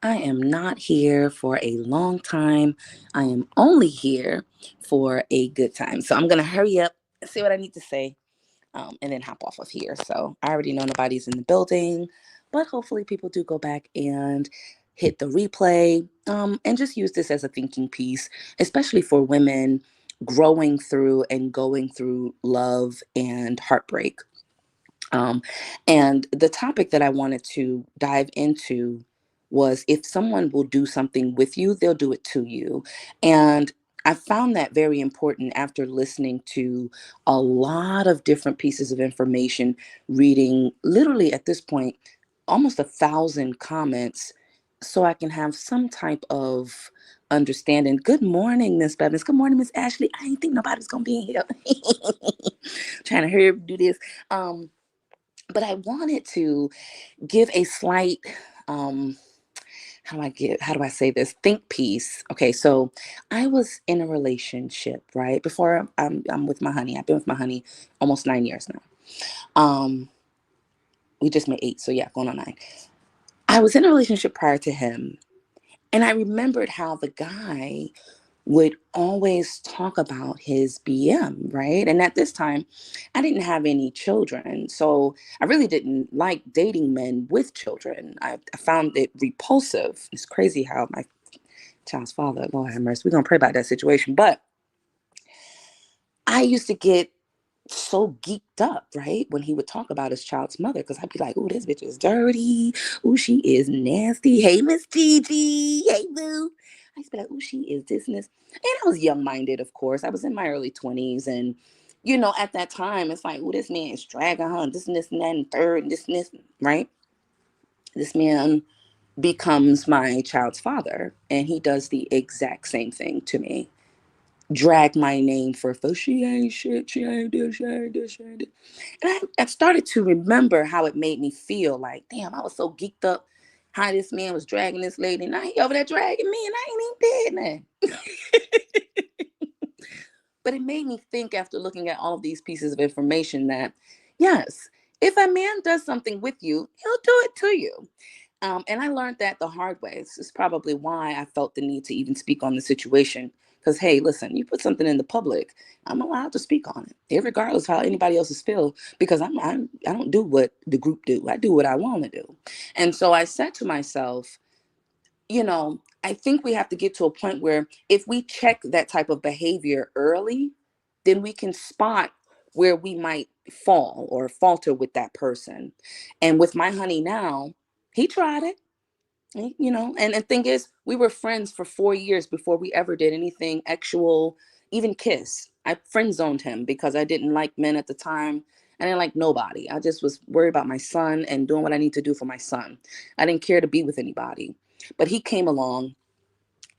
I am not here for a long time. I am only here for a good time. So I'm going to hurry up, say what I need to say, and then hop off of here. So I already know nobody's in the building, but hopefully people do go back and hit the replay, and just use this as a thinking piece, especially for women growing through and going through love and heartbreak. Um, and the topic that I wanted to dive into was, if someone will do something with you, they'll do it to you. And I found that very important after listening to a lot of different pieces of information, reading literally at this point almost 1,000 comments, so I can have some type of understanding. Good morning, Miss Bevins. Good morning, Miss Ashley. I didn't think nobody was gonna be in here. Trying to hurry up and do this. But I wanted to give a slight, um how do I say this, think piece. Okay, so I was in a relationship, right, before I'm with my honey. I've been with my honey almost 9 years now. We just made 8, so yeah, going on 9. I was in a relationship prior to him, and I remembered how the guy would always talk about his BM, right? And at this time, I didn't have any children. So I really didn't like dating men with children. I found it repulsive. It's crazy how my child's father, Lord have mercy, we're going to pray about that situation. But I used to get so geeked up, right, when he would talk about his child's mother, because I'd be like, "Oh, this bitch is dirty. Oh, she is nasty. Hey, Miss Gigi. Hey, boo." I used to be like, "Oh, she is this and this." And I was young minded, of course. I was in my early 20s. And, at that time, it's like, "Oh, this man is dragging her, and this, and that, and third, and this, right?" This man becomes my child's father, and he does the exact same thing to me. Drag my name for she ain't shit, she ain't this, she ain't this, she ain't this. And I started to remember how it made me feel. Like, damn, I was so geeked up how this man was dragging this lady, and now he over there dragging me, and I ain't even did nothing. But it made me think, after looking at all of these pieces of information, that yes, if a man does something with you, he'll do it to you. And I learned that the hard way. This is probably why I felt the need to even speak on the situation. Because, hey, listen, you put something in the public, I'm allowed to speak on it, regardless of how anybody else's feel. Because I don't do what the group do. I do what I want to do. And so I said to myself, I think we have to get to a point where, if we check that type of behavior early, then we can spot where we might fall or falter with that person. And with my honey now, he tried it. And the thing is, we were friends for 4 years before we ever did anything actual, even kiss. I friend zoned him because I didn't like men at the time. I didn't like nobody. I just was worried about my son and doing what I need to do for my son. I didn't care to be with anybody. But he came along,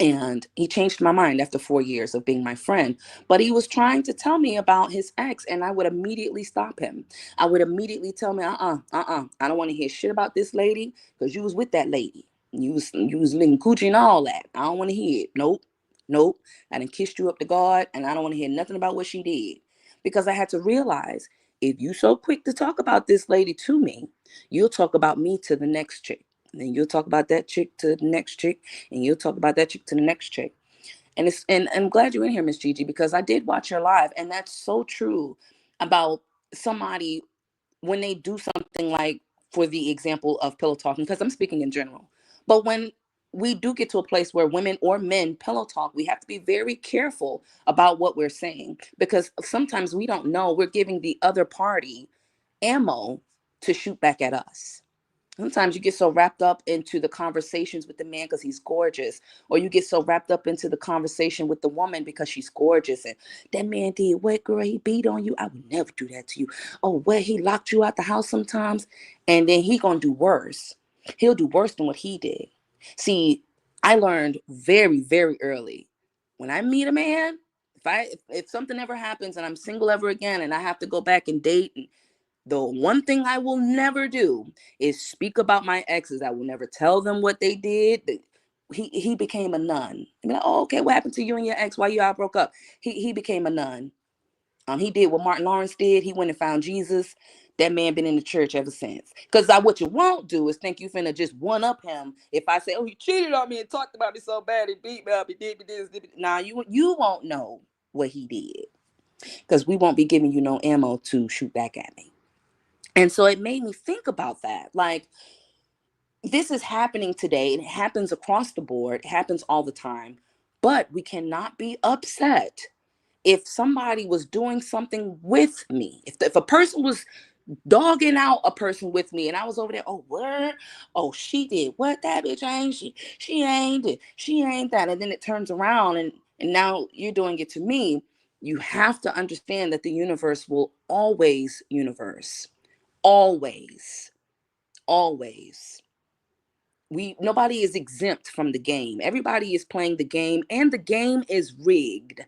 and he changed my mind after 4 years of being my friend. But he was trying to tell me about his ex, and I would immediately stop him. I would immediately tell me, I don't want to hear shit about this lady, because you was with that lady. You was licking coochie and all that. I don't want to hear it. Nope. Nope. I done kissed you up to God, and I don't want to hear nothing about what she did. Because I had to realize, if you so quick to talk about this lady to me, you'll talk about me to the next chick. And then you'll talk about that chick to the next chick, and you'll talk about that chick to the next chick. And I'm glad you're in here, Miss Gigi, because I did watch your live, and that's so true about somebody when they do something like, for the example of pillow talking, because I'm speaking in general. But when we do get to a place where women or men pillow talk, we have to be very careful about what we're saying, because sometimes we don't know we're giving the other party ammo to shoot back at us. Sometimes you get so wrapped up into the conversations with the man because he's gorgeous, or you get so wrapped up into the conversation with the woman because she's gorgeous. And that man did what, girl? He beat on you? I would never do that to you. Oh, well, he locked you out the house sometimes, and then he gonna do worse. He'll do worse than what he did. See, I learned very, very early, when I meet a man, if something ever happens and I'm single ever again, and I have to go back and date, and the one thing I will never do is speak about my exes. I will never tell them what they did. He became a nun. I mean, oh, okay, what happened to you and your ex? Why you all broke up? He became a nun. He did what Martin Lawrence did. He went and found Jesus. That man been in the church ever since. Because what you won't do is think you finna just one up him. If I say, oh, he cheated on me and talked about me so bad, he beat me up, he did me this, did me. Nah, you won't know what he did. Because we won't be giving you no ammo to shoot back at me. And so it made me think about that. Like, this is happening today. It happens across the board. It happens all the time. But we cannot be upset if somebody was doing something with me. If a person was dogging out a person with me and I was over there, oh, what? Oh, she did what? That bitch ain't she? She ain't it. She ain't that. And then it turns around and now you're doing it to me. You have to understand that the universe will always universe. Always. Always. Nobody is exempt from the game. Everybody is playing the game, and the game is rigged.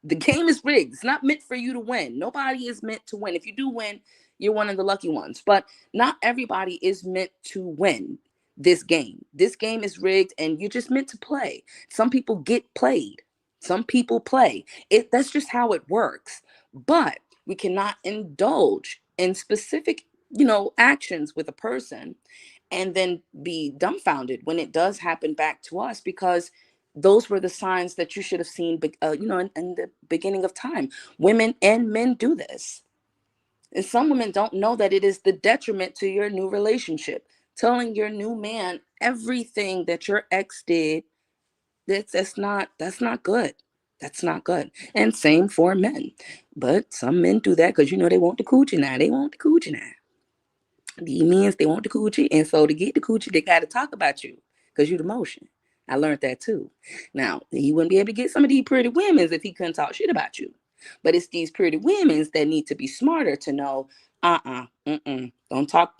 The game is rigged. It's not meant for you to win. Nobody is meant to win. If you do win, you're one of the lucky ones. But not everybody is meant to win this game. This game is rigged, and you're just meant to play. Some people get played. Some people play. That's just how it works. But we cannot indulge in specific, actions with a person and then be dumbfounded when it does happen back to us, because those were the signs that you should have seen, in the beginning of time. Women and men do this. And some women don't know that it is the detriment to your new relationship. Telling your new man everything that your ex did, that's not good. That's not good. And same for men. But some men do that because they want the coochie now. They want the coochie now. The means they want the coochie, and so to get the coochie, they got to talk about you because you the motion. I learned that too. Now he wouldn't be able to get some of these pretty women's if he couldn't talk shit about you. But it's these pretty women's that need to be smarter to know. Don't talk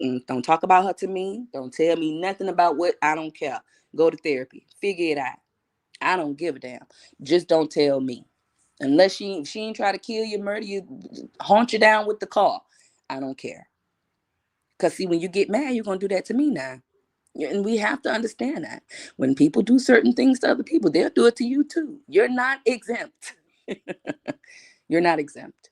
about her to me. Don't tell me nothing about what I don't care. Go to therapy. Figure it out. I don't give a damn. Just don't tell me. Unless she ain't try to kill you, murder you, haunt you down with the car. I don't care. Because, see, when you get mad, you're going to do that to me now. And we have to understand that. When people do certain things to other people, they'll do it to you too. You're not exempt. You're not exempt.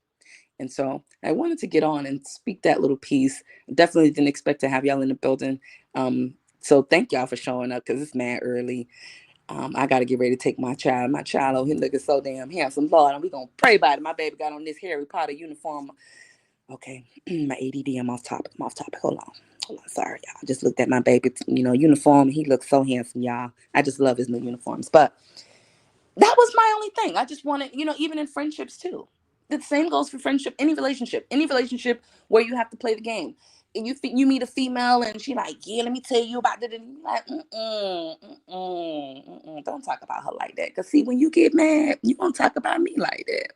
And so I wanted to get on and speak that little piece. Definitely didn't expect to have y'all in the building. So thank y'all for showing up because it's mad early. I got to get ready to take my child. My child, oh, he looking so damn handsome. Lord, and we going to pray about it. My baby got on this Harry Potter uniform. Okay, my ADD, I'm off topic. Hold on. Sorry, y'all. I just looked at my baby, uniform. He looks so handsome, y'all. I just love his new uniforms. But that was my only thing. I just wanted, even in friendships too. The same goes for friendship, any relationship where you have to play the game. And you meet a female and she like, yeah, let me tell you about it. And you're like, don't talk about her like that. Because see, when you get mad, you won't talk about me like that.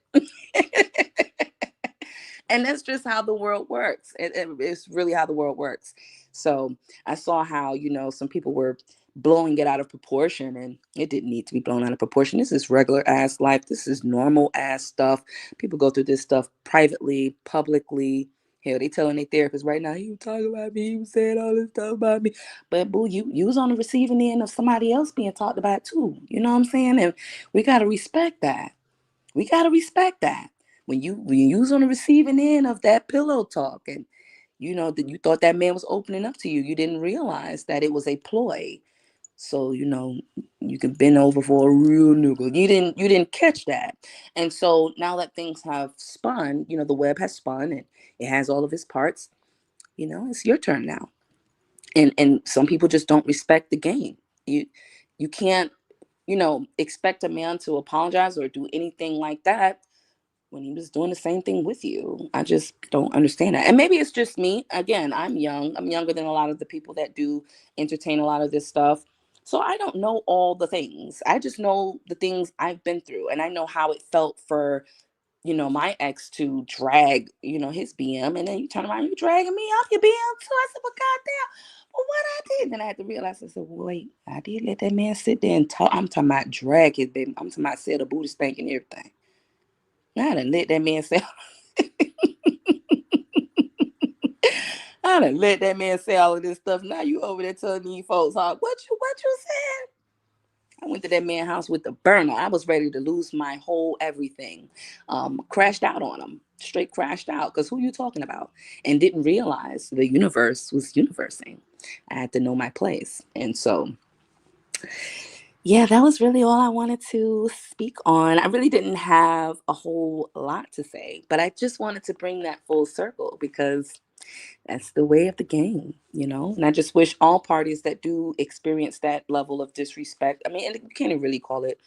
And that's just how the world works. It's really how the world works. So I saw how, some people were blowing it out of proportion, and it didn't need to be blown out of proportion. This is regular ass life. This is normal ass stuff. People go through this stuff privately, publicly. Hell, they telling their therapist right now, he was talking about me, he was saying all this stuff about me. But boo, you was on the receiving end of somebody else being talked about too. You know what I'm saying? And we gotta respect that. We gotta respect that. When you was on the receiving end of that pillow talk, and that you thought that man was opening up to you, you didn't realize that it was a ploy. So you can bend over for a real nigga. You didn't catch that. And so now that things have spun, the web has spun and it has all of its parts. It's your turn now. And some people just don't respect the game. You can't expect a man to apologize or do anything like that when he was doing the same thing with you. I just don't understand that. And maybe it's just me. Again, I'm young. I'm younger than a lot of the people that do entertain a lot of this stuff. So I don't know all the things. I just know the things I've been through. And I know how it felt for, my ex to drag, his BM. And then you turn around, you dragging me off your BM too. I said, well, goddamn. Well, what I did? Then I had to realize, I said, wait, I did let that man sit there and talk. I'm talking about drag his baby. I'm talking about set a booty spank and everything. I done let that man say. I done let that man say all of this stuff. Now you over there telling these folks, what you said? I went to that man's house with the burner. I was ready to lose my whole everything. Crashed out on him. Straight crashed out. Because who you talking about? And didn't realize the universe was universing. I had to know my place. And so, yeah, that was really all I wanted to speak on. I really didn't have a whole lot to say, but I just wanted to bring that full circle because that's the way of the game, you know? And I just wish all parties that do experience that level of disrespect, I mean, and you can't even really call it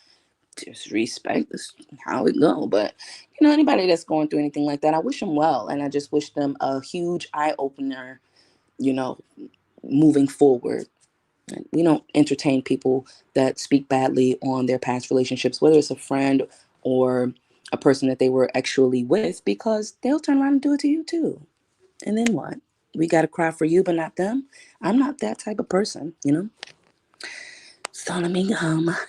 disrespect, that's how it go. But, you know, anybody that's going through anything like that, I wish them well. And I just wish them a huge eye opener, you know, moving forward. We don't entertain people that speak badly on their past relationships, whether it's a friend or a person that they were actually with, because they'll turn around and do it to you too. And then what? We got to cry for you, but not them. I'm not that type of person, you know? So let me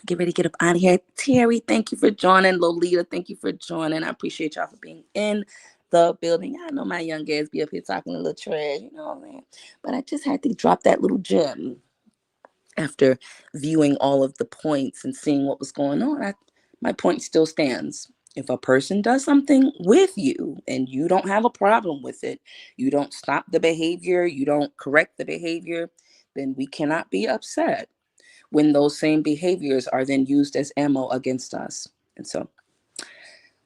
get ready to get up out of here. Terry, thank you for joining. Lolita, thank you for joining. I appreciate y'all for being in the building. I know my young ass be up here talking a little trash, you know what I'm saying? But I just had to drop that little gem after viewing all of the points and seeing what was going on. My point still stands. If a person does something with you and you don't have a problem with it, you don't stop the behavior, you don't correct the behavior, then we cannot be upset when those same behaviors are then used as ammo against us. And so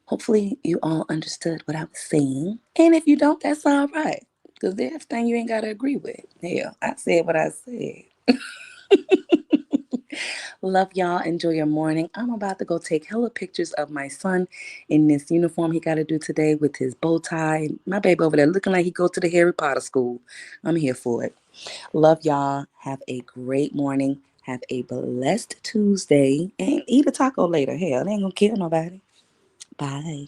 hopefully you all understood what I was saying. And if you don't, that's all right. Because there's things you ain't got to agree with. Hell, I said what I said. Love y'all. Enjoy your morning. I'm about to go take hella pictures of my son in this uniform he got to do today with his bow tie. My baby over there looking like he go to the Harry Potter school. I'm here for it. Love y'all. Have a great morning. Have a blessed Tuesday. And eat a taco later. Hell, they ain't going to kill nobody. Bye.